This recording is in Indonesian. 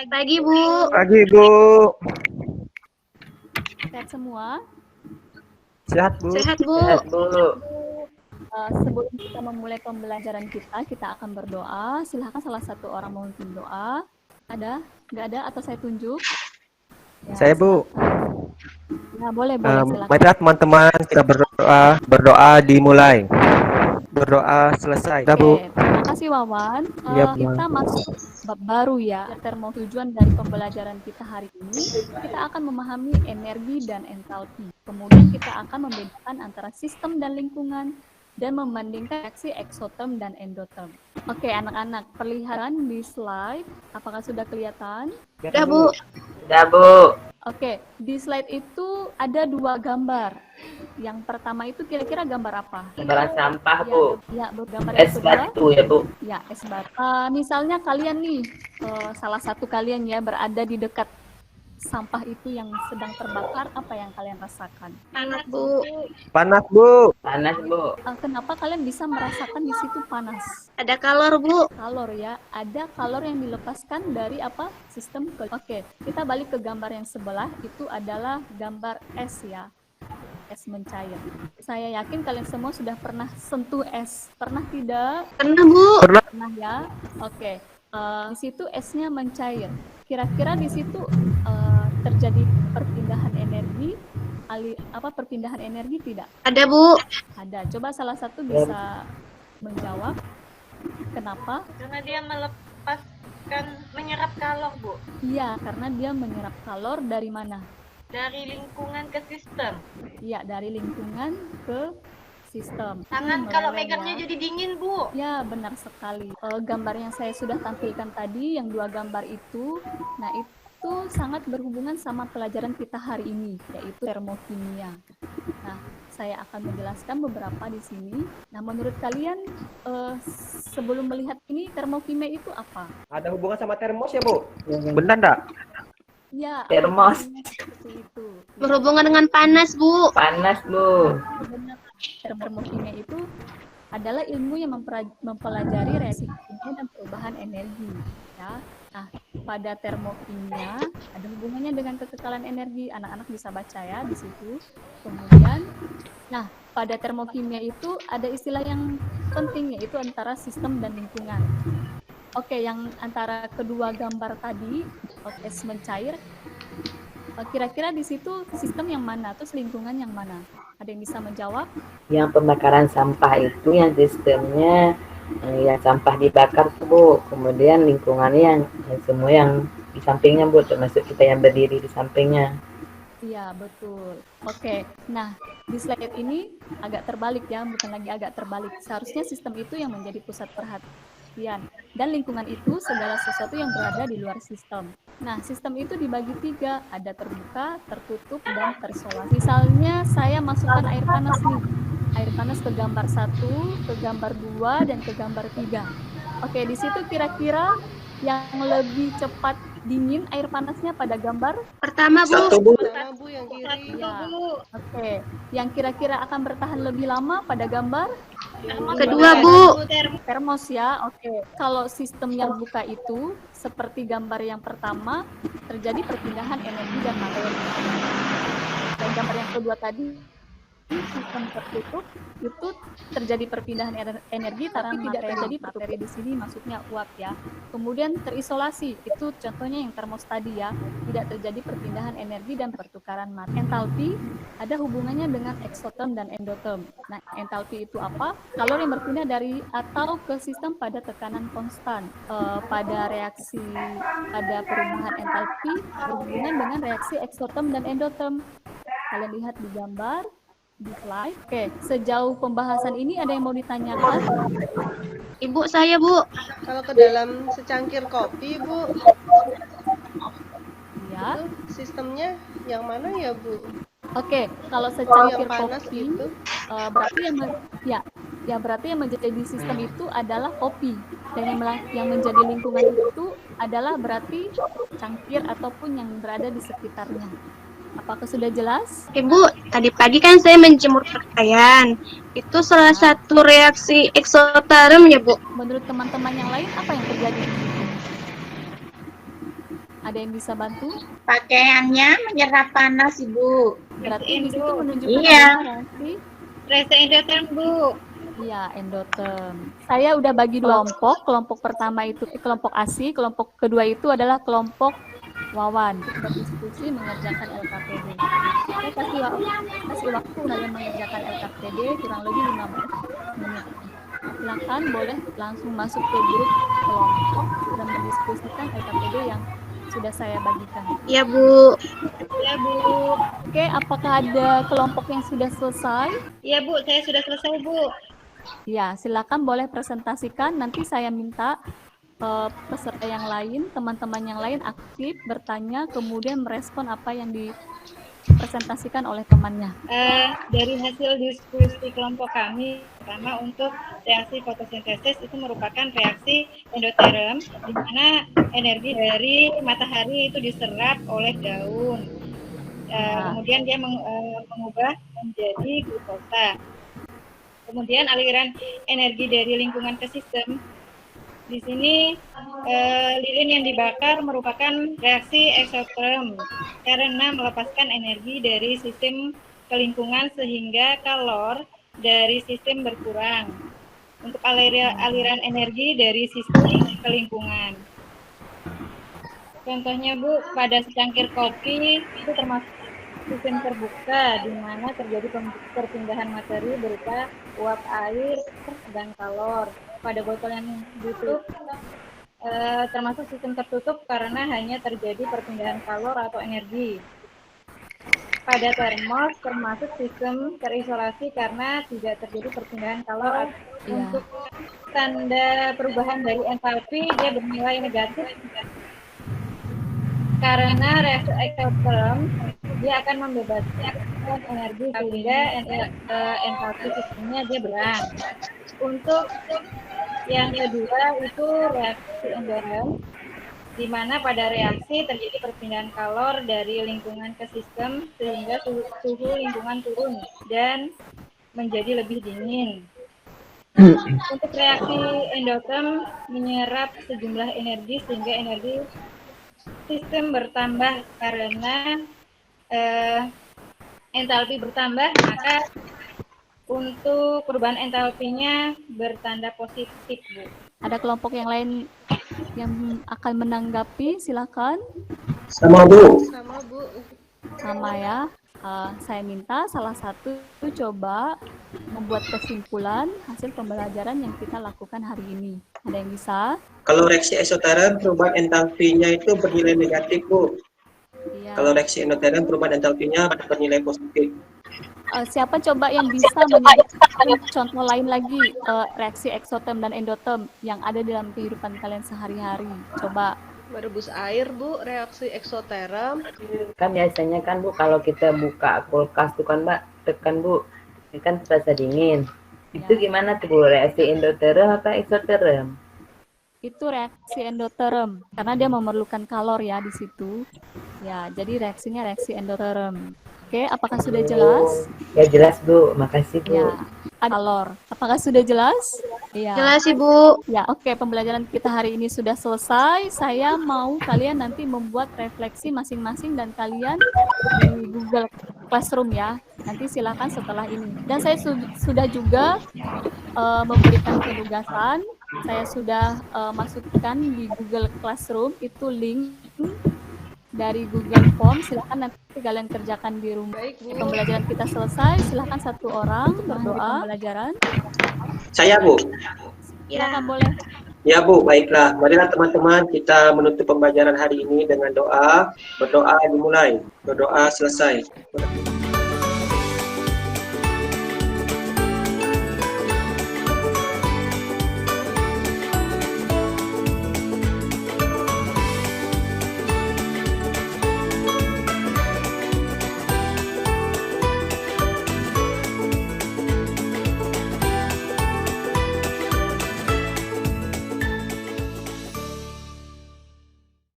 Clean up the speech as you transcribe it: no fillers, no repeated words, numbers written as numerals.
Pagi, Bu. Pagi, Bu. Sehat semua. Sehat, Bu. Sehat, Bu. Sehat, Bu. Sebelum kita memulai pembelajaran kita akan berdoa. Silahkan salah satu orang memimpin doa. Ada? Nggak ada? Atau saya tunjuk? Ya, Saya, Bu. Nah, boleh, silakan. Mari teman-teman kita berdoa dimulai. Berdoa selesai. Dah, Bu. Oke, terima kasih Wawan. Iya, Bu. Kita masuk bab baru ya. Tujuan dari pembelajaran kita hari ini, kita akan memahami energi dan entalpi. Kemudian kita akan membedakan antara sistem dan lingkungan dan membandingkan reaksi eksoterm dan endoterm. Oke, anak-anak, perlihatkan di slide. Apakah sudah kelihatan? Udah, Bu. Udah, Bu. Oke, di slide itu ada dua gambar. Yang pertama itu kira-kira gambar apa? Gambaran sampah, Bu. Ya, gambar yang Es kedua. batu ya, Bu. Ya, es batu. Misalnya kalian nih, salah satu kalian ya berada di dekat sampah itu yang sedang terbakar, apa yang kalian rasakan? Panas, Bu. Panas, Bu. Panas, Bu. Kenapa kalian bisa merasakan di situ panas? Ada kalor, Bu. Kalor ya, ada kalor yang dilepaskan dari apa? Sistem. Oke, kita balik ke gambar yang sebelah, itu adalah gambar es ya. Es mencair. Saya yakin kalian semua sudah pernah sentuh es. Pernah tidak? Pernah, Bu. Pernah ya. Oke. Di situ esnya mencair. Kira-kira di situ terjadi perpindahan energi, perpindahan energi tidak? Ada, Bu. Ada. Coba salah satu bisa menjawab. Kenapa? Karena dia menyerap kalor, Bu. Iya, karena dia menyerap kalor dari mana? Dari lingkungan ke sistem. Iya, dari lingkungan ke sistem. Tangan kalau megangnya jadi dingin, Bu. Ya, benar sekali. Gambar yang saya sudah tampilkan tadi, yang dua gambar itu, nah itu sangat berhubungan sama pelajaran kita hari ini, yaitu termokimia. Nah, saya akan menjelaskan beberapa di sini. Nah, menurut kalian, sebelum melihat ini, termokimia itu apa? Ada hubungan sama termos ya, Bu? Benar enggak? Ya, Termos. seperti itu. Berhubungan dengan panas, Bu. Panas, Bu. Benar. Termokimia itu adalah ilmu yang mempelajari reaksi kimia dan perubahan energi. Ya. Nah, pada termokimia ada hubungannya dengan kekekalan energi. Anak-anak bisa baca ya di situ. Kemudian, nah pada termokimia itu ada istilah yang penting yaitu antara sistem dan lingkungan. Oke, yang antara kedua gambar tadi, es mencair, kira-kira di situ sistem yang mana, terus lingkungan yang mana? Ada yang bisa menjawab? Yang pembakaran sampah itu yang sistemnya yang sampah dibakar tuh, Bu. Kemudian lingkungannya yang semua yang di sampingnya, Bu, termasuk kita yang berdiri di sampingnya. Iya, betul. Oke, nah di slide ini agak terbalik ya, bukan lagi agak terbalik. Seharusnya sistem itu yang menjadi pusat perhatian. Dan lingkungan itu segala sesuatu yang berada di luar sistem. Nah, sistem itu dibagi 3, ada terbuka, tertutup, dan terisolasi. Misalnya saya masukkan air panas nih. Air panas ke gambar 1, ke gambar 2, dan ke gambar 3. Oke, di situ kira-kira yang lebih cepat dingin air panasnya pada gambar Pertama, Bu. Satu, Bu. Pertama, Bu, yang kiri. ya. Oke, yang kira-kira akan bertahan lebih lama pada gambar Kedua, Bu. termos ya. Oke, kalau sistem yang buka itu seperti gambar yang pertama terjadi perpindahan energi dan materi. Dan gambar yang kedua tadi sistem tertutup itu terjadi perpindahan energi tapi tidak terjadi materi di sini maksudnya uap ya. Kemudian terisolasi itu contohnya yang termos tadi ya, tidak terjadi perpindahan energi dan pertukaran materi. Entalpi ada hubungannya dengan eksoterm dan endoterm. Nah, entalpi itu apa? Kalor yang berpindah dari atau ke sistem pada tekanan konstan. Pada reaksi pada perubahan entalpi berhubungan dengan reaksi eksoterm dan endoterm. Kalian lihat di gambar di slide. Oke, sejauh pembahasan ini ada yang mau ditanyakan? Ibu saya, Bu. Kalau ke dalam secangkir kopi, Bu, Ya. itu sistemnya yang mana ya, Bu? Oke, kalau secangkir Yang panas kopi, gitu. berarti berarti yang menjadi sistem itu adalah kopi. Dan yang menjadi lingkungan itu adalah berarti cangkir ataupun yang berada di sekitarnya. Apakah sudah jelas? Ibu, tadi pagi kan saya menjemur pakaian. Itu salah satu reaksi eksoterm ya, Bu. Menurut teman-teman yang lain, apa yang terjadi? Ada yang bisa bantu? Pakaiannya menyerap panas, Ibu. Berarti di situ menunjukkan Iya. adanya reaksi. Reaksi endoterm, Bu. Iya, endoterm. Saya udah bagi kelompok. Kelompok pertama itu kelompok ASI, kelompok kedua itu adalah kelompok Wawan. Berdiskusi mengerjakan LKPD. Saya kasih waktu kalian mengerjakan LKPD kurang lebih 15 menit. Silakan boleh langsung masuk ke grup kelompok dan mendiskusikan LKPD yang sudah saya bagikan. Iya, Bu. Ya, Bu. Oke, apakah ada kelompok yang sudah selesai? Ya, Bu. Saya sudah selesai, Bu. Ya, silakan boleh presentasikan. Nanti saya minta peserta yang lain, teman-teman yang lain aktif bertanya, kemudian merespon apa yang dipresentasikan oleh temannya. Dari hasil diskusi kelompok kami, pertama untuk reaksi fotosintesis itu merupakan reaksi endoterm, di mana energi dari matahari itu diserap oleh daun. Kemudian dia mengubah menjadi glukosa. Kemudian aliran energi dari lingkungan ke sistem. Di sini lilin yang dibakar merupakan reaksi eksoterm karena melepaskan energi dari sistem ke lingkungan sehingga kalor dari sistem berkurang untuk aliran energi dari sistem ke lingkungan. Contohnya, Bu, pada secangkir kopi itu termasuk sistem terbuka di mana terjadi perpindahan materi berupa uap air dan kalor. Pada botol yang ditutup termasuk sistem tertutup karena hanya terjadi perpindahan kalor atau energi. Pada termos termasuk sistem terisolasi karena tidak terjadi perpindahan kalor. Untuk tanda perubahan dari entalpi dia bernilai negatif karena reaksi eksoterm dia akan membebaskan energi sehingga entalpi sistemnya dia berang. Untuk yang kedua itu reaksi endoterm, di mana pada reaksi terjadi perpindahan kalor dari lingkungan ke sistem sehingga suhu lingkungan turun dan menjadi lebih dingin. Untuk reaksi endoterm menyerap sejumlah energi sehingga energi sistem bertambah karena entalpi bertambah, maka untuk perubahan entalpinya bertanda positif, Bu. Ada kelompok yang lain yang akan menanggapi, silakan. Sama, Bu. Sama, Bu. Sama ya. Saya minta salah satu coba membuat kesimpulan hasil pembelajaran yang kita lakukan hari ini. Ada yang bisa? Kalau reaksi eksoterm perubahan entalpinya itu bernilai negatif, Bu. Iya. Kalau reaksi endoterm perubahan entalpinya bernilai positif. Siapa coba yang bisa menyebutkan contoh lain lagi reaksi eksoterm dan endoterm yang ada dalam kehidupan kalian sehari-hari? Coba. Merebus air, Bu, reaksi eksoterm. Kan biasanya kan, Bu, kalau kita buka kulkas tuh kan, Mbak, tekan, Bu, ini kan terasa dingin. Itu gimana tuh, Bu, reaksi endoterm atau eksoterm? Itu reaksi endoterm karena dia memerlukan kalor ya di situ. Ya, jadi reaksinya reaksi endoterm. Oke, apakah sudah jelas? Ya jelas, Bu. Makasih, Bu. Ya, ada kalor. Apakah sudah jelas? Iya. Jelas, Ibu. Ya, oke, pembelajaran kita hari ini sudah selesai. Saya mau kalian nanti membuat refleksi masing-masing dan kalian di Google Classroom ya. Nanti silakan setelah ini. Dan saya sudah juga memberikan penugasan. Saya sudah masukkan di Google Classroom itu link dari Google Form. Silakan nanti kalian kerjakan di rumah. Baik, Bu. Pembelajaran kita selesai. Silakan satu orang berdoa pembelajaran. Saya, Bu. Silakan boleh. Ya, Bu, baiklah. Marilah teman-teman kita menutup pembelajaran hari ini dengan doa. Berdoa dimulai. Berdoa selesai.